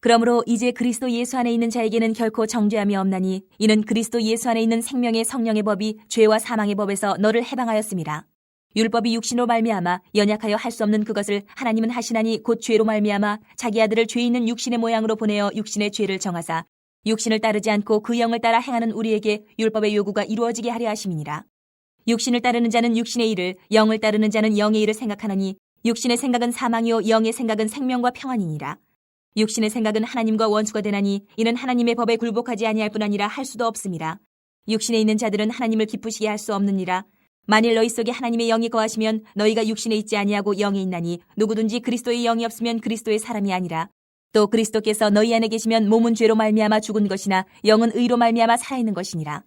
그러므로 이제 그리스도 예수 안에 있는 자에게는 결코 정죄함이 없나니 이는 그리스도 예수 안에 있는 생명의 성령의 법이 죄와 사망의 법에서 너를 해방하였음이라. 율법이 육신으로 말미암아 연약하여 할 수 없는 그것을 하나님은 하시나니 곧 죄로 말미암아 자기 아들을 죄 있는 육신의 모양으로 보내어 육신의 죄를 정하사 육신을 따르지 않고 그 영을 따라 행하는 우리에게 율법의 요구가 이루어지게 하려 하심이니라. 육신을 따르는 자는 육신의 일을, 영을 따르는 자는 영의 일을 생각하나니 육신의 생각은 사망이요 영의 생각은 생명과 평안이니라. 육신의 생각은 하나님과 원수가 되나니 이는 하나님의 법에 굴복하지 아니할 뿐 아니라 할 수도 없음이라. 육신에 있는 자들은 하나님을 기쁘시게 할 수 없느니라. 만일 너희 속에 하나님의 영이 거하시면 너희가 육신에 있지 아니하고 영에 있나니 누구든지 그리스도의 영이 없으면 그리스도의 사람이 아니라. 또 그리스도께서 너희 안에 계시면 몸은 죄로 말미암아 죽은 것이나 영은 의로 말미암아 살아있는 것이니라.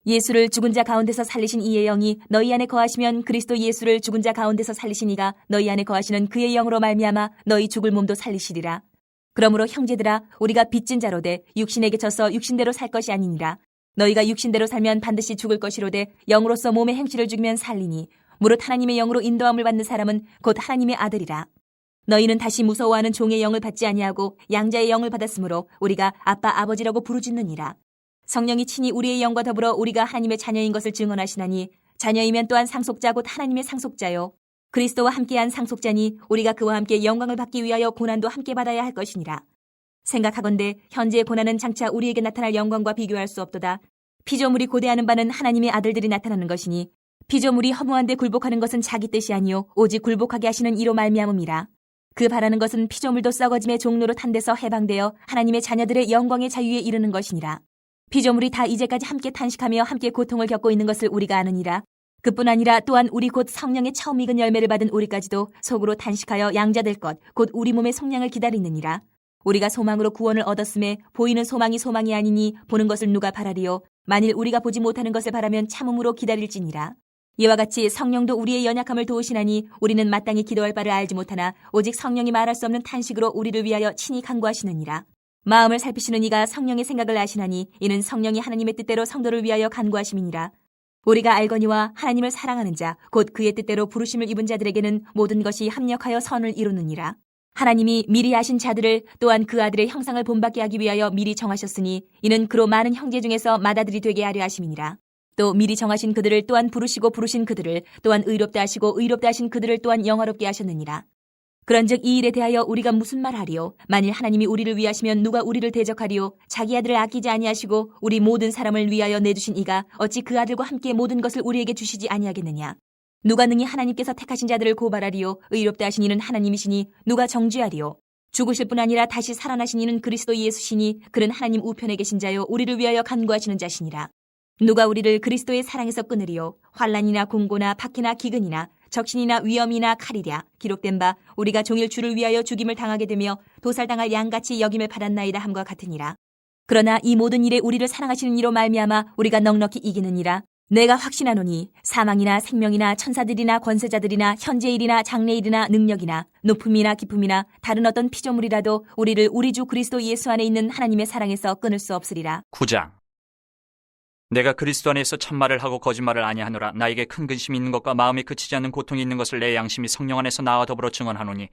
예수를 죽은 자 가운데서 살리신 이의 영이 너희 안에 거하시면 그리스도 예수를 죽은 자 가운데서 살리신 이가 너희 안에 거하시는 그의 영으로 말미암아 너희 죽을 몸도 살리시리라. 그러므로 형제들아, 우리가 빚진 자로되 육신에게 져서 육신대로 살 것이 아니니라. 너희가 육신대로 살면 반드시 죽을 것이로되 영으로서 몸의 행실을 죽이면 살리니 무릇 하나님의 영으로 인도함을 받는 사람은 곧 하나님의 아들이라. 너희는 다시 무서워하는 종의 영을 받지 아니하고 양자의 영을 받았으므로 우리가 아빠 아버지라고 부르짖느니라. 성령이 친히 우리의 영과 더불어 우리가 하나님의 자녀인 것을 증언하시나니 자녀이면 또한 상속자 곧 하나님의 상속자요 그리스도와 함께한 상속자니 우리가 그와 함께 영광을 받기 위하여 고난도 함께 받아야 할 것이니라. 생각하건대 현재의 고난은 장차 우리에게 나타날 영광과 비교할 수 없도다. 피조물이 고대하는 바는 하나님의 아들들이 나타나는 것이니 피조물이 허무한 데 굴복하는 것은 자기 뜻이 아니요 오직 굴복하게 하시는 이로 말미암음이라. 그 바라는 것은 피조물도 썩어짐의 종로로 탄 데서 해방되어 하나님의 자녀들의 영광의 자유에 이르는 것이니라. 피조물이 다 이제까지 함께 탄식하며 함께 고통을 겪고 있는 것을 우리가 아느니라. 그뿐 아니라 또한 우리 곧 성령의 처음 익은 열매를 받은 우리까지도 속으로 단식하여 양자될 것 곧 우리 몸의 속량을 기다리느니라. 우리가 소망으로 구원을 얻었음에 보이는 소망이 소망이 아니니 보는 것을 누가 바라리요. 만일 우리가 보지 못하는 것을 바라면 참음으로 기다릴지니라. 이와 같이 성령도 우리의 연약함을 도우시나니 우리는 마땅히 기도할 바를 알지 못하나 오직 성령이 말할 수 없는 탄식으로 우리를 위하여 친히 간구하시느니라. 마음을 살피시는 이가 성령의 생각을 아시나니 이는 성령이 하나님의 뜻대로 성도를 위하여 간구하심이니라. 우리가 알거니와 하나님을 사랑하는 자 곧 그의 뜻대로 부르심을 입은 자들에게는 모든 것이 합력하여 선을 이루느니라. 하나님이 미리 아신 자들을 또한 그 아들의 형상을 본받게 하기 위하여 미리 정하셨으니 이는 그로 많은 형제 중에서 맏아들이 되게 하려 하심이니라. 또 미리 정하신 그들을 또한 부르시고 부르신 그들을 또한 의롭다 하시고 의롭다 하신 그들을 또한 영화롭게 하셨느니라. 그런즉 이 일에 대하여 우리가 무슨 말하리요? 만일 하나님이 우리를 위하시면 누가 우리를 대적하리요? 자기 아들을 아끼지 아니하시고 우리 모든 사람을 위하여 내주신 이가 어찌 그 아들과 함께 모든 것을 우리에게 주시지 아니하겠느냐? 누가 능히 하나님께서 택하신 자들을 고발하리요? 의롭다 하신 이는 하나님이시니 누가 정죄하리요? 죽으실 뿐 아니라 다시 살아나신 이는 그리스도 예수시니 그는 하나님 우편에 계신 자요 우리를 위하여 간구하시는 자시니라. 누가 우리를 그리스도의 사랑에서 끊으리요? 환난이나 공고나 박해나 기근이나 적신이나 위험이나 칼이랴. 기록된 바 우리가 종일 주를 위하여 죽임을 당하게 되며 도살당할 양같이 여김을 받았나이다 함과 같으니라. 그러나 이 모든 일에 우리를 사랑하시는 이로 말미암아 우리가 넉넉히 이기느니라. 내가 확신하노니 사망이나 생명이나 천사들이나 권세자들이나 현재일이나 장래일이나 능력이나 높음이나 깊음이나 다른 어떤 피조물이라도 우리를 우리 주 그리스도 예수 안에 있는 하나님의 사랑에서 끊을 수 없으리라. 9장. 내가 그리스도 안에서 참말을 하고 거짓말을 아니하노라. 나에게 큰 근심이 있는 것과 마음에 그치지 않는 고통이 있는 것을 내 양심이 성령 안에서 나와 더불어 증언하노니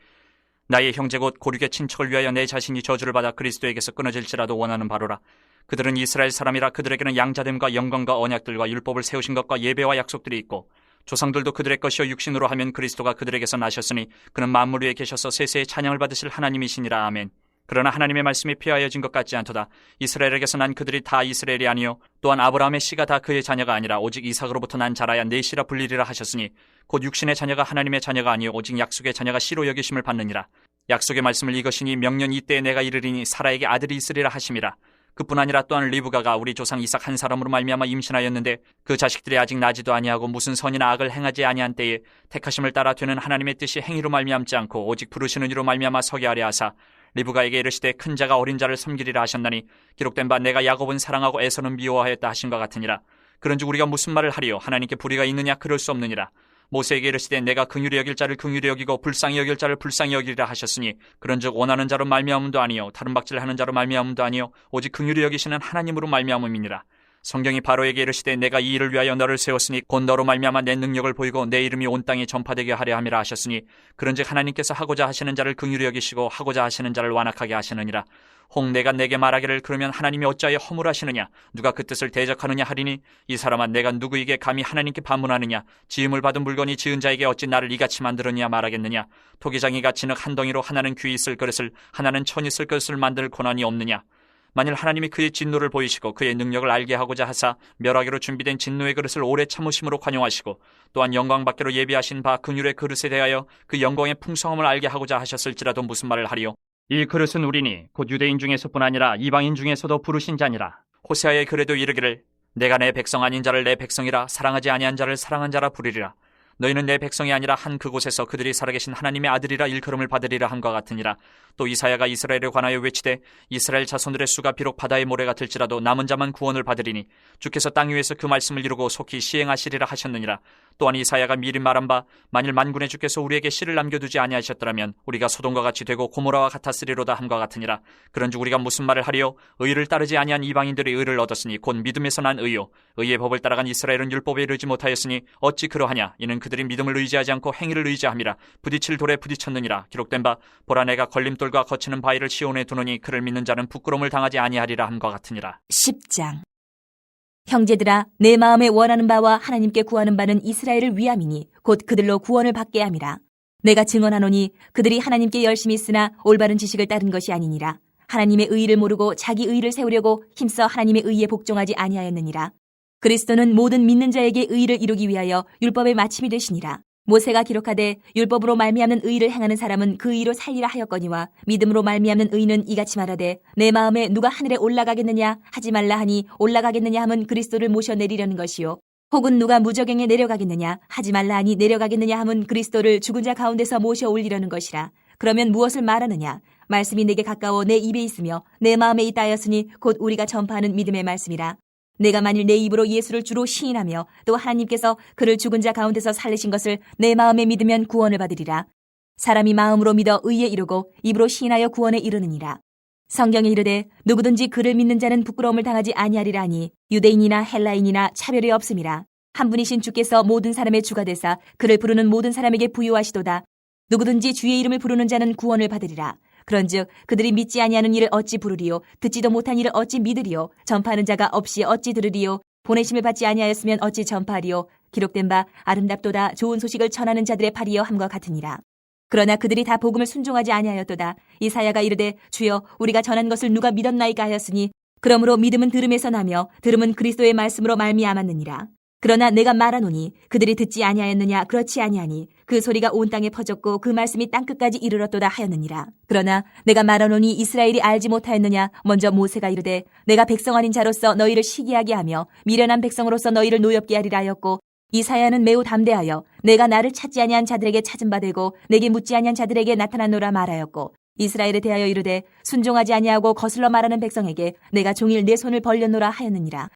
나의 형제 곧 고륙의 친척을 위하여 내 자신이 저주를 받아 그리스도에게서 끊어질지라도 원하는 바로라. 그들은 이스라엘 사람이라. 그들에게는 양자됨과 영광과 언약들과 율법을 세우신 것과 예배와 약속들이 있고 조상들도 그들의 것이요 육신으로 하면 그리스도가 그들에게서 나셨으니 그는 만물 위에 계셔서 세세의 찬양을 받으실 하나님이시니라. 아멘. 그러나 하나님의 말씀이 폐하여진 것 같지 않도다. 이스라엘에게서 난 그들이 다 이스라엘이 아니요 또한 아브라함의 씨가 다 그의 자녀가 아니라 오직 이삭으로부터 난 자라야 내 씨라 불리리라 하셨으니 곧 육신의 자녀가 하나님의 자녀가 아니요 오직 약속의 자녀가 씨로 여기심을 받느니라. 약속의 말씀을 이것이니 명년 이때에 내가 이르리니 사라에게 아들이 있으리라 하심이라. 그뿐 아니라 또한 리브가가 우리 조상 이삭 한 사람으로 말미암아 임신하였는데 그 자식들이 아직 나지도 아니하고 무슨 선이나 악을 행하지 아니한 때에 택하심을 따라 되는 하나님의 뜻이 행위로 말미암지 않고 오직 부르시는 이로 말미암아 서게 하려 하사 리브가에게 이르시되 큰 자가 어린 자를 섬기리라 하셨나니 기록된 바 내가 야곱은 사랑하고 에서는 미워하였다 하신 것 같으니라. 그런즉 우리가 무슨 말을 하리요? 하나님께 불의가 있느냐? 그럴 수 없느니라. 모세에게 이르시되 내가 긍휼히 여길 자를 긍휼히 여기고 불쌍히 여길 자를 불쌍히 여기리라 하셨으니 그런즉 원하는 자로 말미암음도 아니요 다른 박질하는 자로 말미암음도 아니요 오직 긍휼히 여기시는 하나님으로 말미암음이니라. 성경이 바로에게 이르시되 내가 이 일을 위하여 너를 세웠으니 곧 너로 말미암아 내 능력을 보이고 내 이름이 온 땅에 전파되게 하려 함이라 하셨으니 그런즉 하나님께서 하고자 하시는 자를 긍휼히 여기시고 하고자 하시는 자를 완악하게 하시느니라. 혹 내가 내게 말하기를 그러면 하나님이 어찌하여 허물하시느냐? 누가 그 뜻을 대적하느냐 하리니 이 사람아 내가 누구에게 감히 하나님께 반문하느냐? 지음을 받은 물건이 지은 자에게 어찌 나를 이같이 만들었냐 말하겠느냐? 토기장이가 진흙 한 덩이로 하나는 귀 있을 그릇을 하나는 천 있을 그릇을 만들 권한이 없느냐? 만일 하나님이 그의 진노를 보이시고 그의 능력을 알게 하고자 하사 멸하기로 준비된 진노의 그릇을 오래 참으심으로 관용하시고 또한 영광받기로 예비하신 바 긍휼의 그릇에 대하여 그 영광의 풍성함을 알게 하고자 하셨을지라도 무슨 말을 하리요? 이 그릇은 우리니 곧 유대인 중에서뿐 아니라 이방인 중에서도 부르신 자니라. 호세아의 글에도 이르기를 내가 내 백성 아닌 자를 내 백성이라 사랑하지 아니한 자를 사랑한 자라 부르리라. 너희는 내 백성이 아니라 한 그곳에서 그들이 살아계신 하나님의 아들이라 일컬음을 받으리라 함과 같으니라. 또 이사야가 이스라엘에 관하여 외치되 이스라엘 자손들의 수가 비록 바다의 모래 같을지라도 남은 자만 구원을 받으리니 주께서 땅 위에서 그 말씀을 이루고 속히 시행하시리라 하셨느니라. 또한 이사야가 미리 말한 바 만일 만군의 주께서 우리에게 씨를 남겨두지 아니하셨더라면 우리가 소돔과 같이 되고 고모라와 같았으리로다 함과 같으니라. 그런즉 우리가 무슨 말을 하리요? 의를 따르지 아니한 이방인들이 의를 얻었으니 곧 믿음에서 난 의요 의의 법을 따라간 이스라엘은 율법에 이르지 못하였으니 어찌 그러하냐? 이는 그들이 믿음을 의지하지 않고 행위를 의지함이라. 부딪힐 돌에 부딪혔느니라. 기록된 바 보라 내가 걸림돌과 거치는 바위를 시온에 두노니 그를 믿는 자는 부끄러움을 당하지 아니하리라 함과 같으니라. 10장. 형제들아 내 마음에 원하는 바와 하나님께 구하는 바는 이스라엘을 위함이니 곧 그들로 구원을 받게 함이라. 내가 증언하노니 그들이 하나님께 열심히 쓰나 올바른 지식을 따른 것이 아니니라. 하나님의 의의를 모르고 자기 의의를 세우려고 힘써 하나님의 의의에 복종하지 아니하였느니라. 그리스도는 모든 믿는 자에게 의의를 이루기 위하여 율법의 마침이 되시니라. 모세가 기록하되 율법으로 말미암는 의의를 행하는 사람은 그 의로 살리라 하였거니와 믿음으로 말미암는 의는 이같이 말하되 내 마음에 누가 하늘에 올라가겠느냐 하지 말라 하니 올라가겠느냐 함은 그리스도를 모셔내리려는 것이요 혹은 누가 무저갱에 내려가겠느냐 하지 말라 하니 내려가겠느냐 함은 그리스도를 죽은 자 가운데서 모셔 올리려는 것이라. 그러면 무엇을 말하느냐? 말씀이 내게 가까워 내 입에 있으며 내 마음에 있다 하였으니 곧 우리가 전파하는 믿음의 말씀이라. 내가 만일 내 입으로 예수를 주로 시인하며 또 하나님께서 그를 죽은 자 가운데서 살리신 것을 내 마음에 믿으면 구원을 받으리라. 사람이 마음으로 믿어 의에 이르고 입으로 시인하여 구원에 이르느니라. 성경에 이르되 누구든지 그를 믿는 자는 부끄러움을 당하지 아니하리라 하니 유대인이나 헬라인이나 차별이 없음이라. 한 분이신 주께서 모든 사람의 주가 되사 그를 부르는 모든 사람에게 부유하시도다. 누구든지 주의 이름을 부르는 자는 구원을 받으리라. 그런즉 그들이 믿지 아니하는 이를 어찌 부르리요? 듣지도 못한 이를 어찌 믿으리요? 전파하는 자가 없이 어찌 들으리요? 보내심을 받지 아니하였으면 어찌 전파하리요? 기록된 바 아름답도다 좋은 소식을 전하는 자들의 팔이여 함과 같으니라. 그러나 그들이 다 복음을 순종하지 아니하였도다. 이사야가 이르되 주여 우리가 전한 것을 누가 믿었나이까 하였으니 그러므로 믿음은 들음에서 나며 들음은 그리스도의 말씀으로 말미암았느니라. 그러나 내가 말하노니 그들이 듣지 아니하였느냐? 그렇지 아니하니 그 소리가 온 땅에 퍼졌고 그 말씀이 땅끝까지 이르렀도다 하였느니라. 그러나 내가 말하노니 이스라엘이 알지 못하였느냐? 먼저 모세가 이르되 내가 백성 아닌 자로서 너희를 시기하게 하며 미련한 백성으로서 너희를 노엽게 하리라 하였고 이사야는 매우 담대하여 내가 나를 찾지 아니한 자들에게 찾은 바 되고 내게 묻지 아니한 자들에게 나타나노라 말하였고 이스라엘에 대하여 이르되 순종하지 아니하고 거슬러 말하는 백성에게 내가 종일 내 손을 벌렸노라 하였느니라.